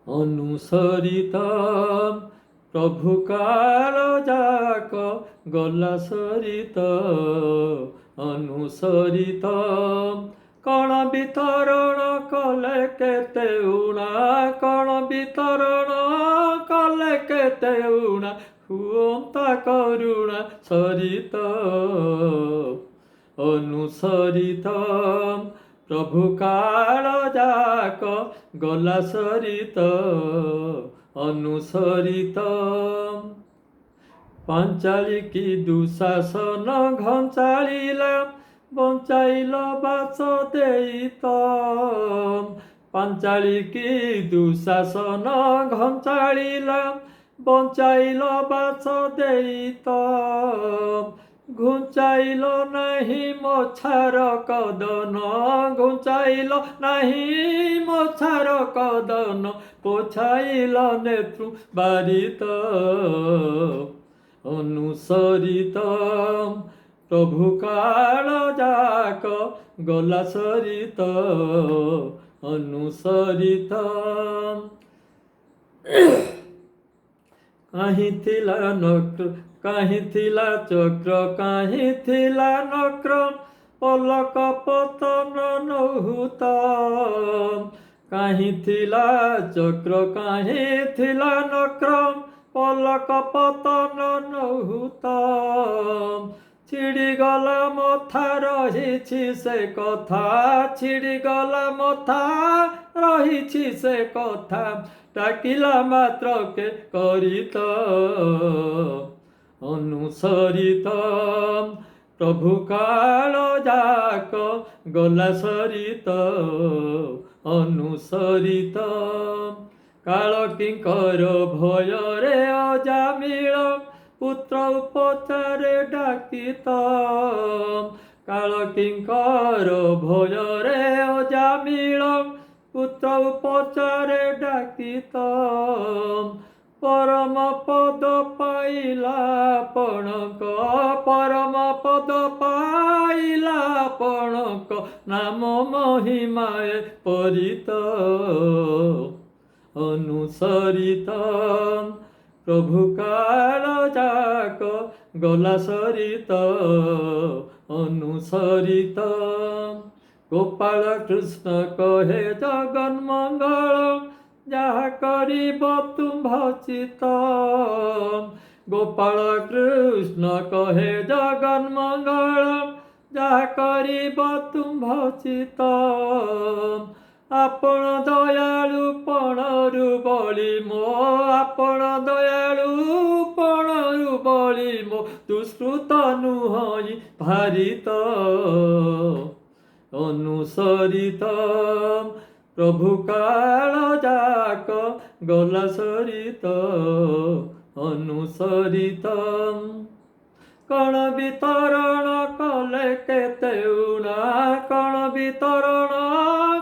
ଅନୁସରିତ ପ୍ରଭୁ କାଳ ଯାକ ଗଲା ସରିତ ଅନୁସରିତ କଣ ବିତରଣ କଲେ କେତେ ଉଣା କଣ ବିତରଣ କଲେ କେତେ ଉଣା ହୁଅନ୍ତା କରୁଣା ସରିତ ଅନୁସରିତ ପ୍ରଭୁ କାଳ ଯାକ ଗଲା ସରିତ ଅନୁସରିତ ପାଞ୍ଚାଳିକି ଦୁଶାସନ ଘଞ୍ଚାଳିଲା ବଞ୍ଚାଇଲ ବାସୁଦେବ ପାଞ୍ଚାଳିକି ଦୁଶାସନ ଘଞ୍ଚାଳିଲା ବଞ୍ଚାଇଲ ବାସୁଦେବ ଘୁଞ୍ଚାଇଲ ନାହିଁ ମୋଛାର କଦନ ଘୁଞ୍ଚାଇଲ ନାହିଁ ମୋଛାର କଦନ ପୋଛାଇଲ ନେତୃ ବାରିତ ଅନୁସରିତ ପ୍ରଭୁ କାଳ ଯାକ ଗଲା ସରିତ ଅନୁସରିତ କାହିଁ ଥିଲା ନକ୍ର କାହିଁ ଥିଲା ଚକ୍ର କାହିଁ ଥିଲା ନକ୍ର ପଲକ ପତନ ନହୁତ କାହିଁ ଥିଲା ଚକ୍ର କାହିଁ ଥିଲା ନକ୍ର ପଲକ ପତନ ନହୁତ ଛିଡ଼ିଗଲା ମଥା ରହିଛି ସେ କଥା ଛିଡ଼ିଗଲା ମଥା ରହିଛି ସେ କଥା ଡାକିଲା ମାତ୍ରକେ କରିତ ଅନୁସରିତ ପ୍ରଭୁ କାଳ ଯାକ ଗଲା ସରିତ ଅନୁସରିତ କାଳ କିଙ୍କର ଭୟରେ ଅଜାମିଳ ପୁତ୍ର ଉପଚାରେ ଡାକିତ କାଳ କିଙ୍କର ଭୟରେ ଅଜାମିଳ ପୁତ୍ର ଉପଚାରେ ଡାକିତ ପରମ ପଦ ପାଇଲା ଆପଣଙ୍କ ପରମ ପଦ ପାଇଲା ଆପଣଙ୍କ ନାମ ମହିମାଏ ପରିତ ଅନୁସରିତ ପ୍ରଭୁ କାଳ ଯାକ ଗଲା ସରିତ ଅନୁସରିତ ଗୋପାଳ କୃଷ୍ଣ କହେ ଜଗନ୍ମଙ୍ଗଳ ଯାହା କରିବ ତୁମ୍ଭ ଚିତ ଗୋପାଳ କୃଷ୍ଣ କହେ ଜଗନ୍ମଙ୍ଗଳ ଯାହା କରିବ ତୁମ୍ଭ ଚିତ ଆପଣ ଦୟାଳୁ ପଣରୁ ବଳି ମୋ ଆପଣ ଦୟାଳୁ ପଣରୁ ବଳି ମୋ ଦୁଷ୍କୃତ ନୁହଁ ଭାରିତ ଅନୁସରିତ ପ୍ରଭୁ କାଳ ଯାକ ଗଲା ସରିତ ଅନୁସରିତ କଣ ବିତରଣ କଲେ କେତେ ଉଣା କଣ ବିତରଣ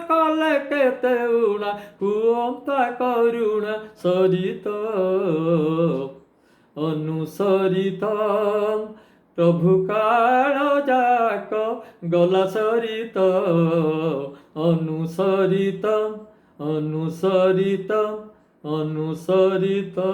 କଲେ କେତେ ଉଣା ହୁଅନ୍ତା କରୁଣା ସରିତ ଅନୁସରିତ ପ୍ରଭୁ କାଳ ଯାକ ଗଲା ସରିତ ଅନୁସରିତ ଅନୁସରିତ ଅନୁସରିତ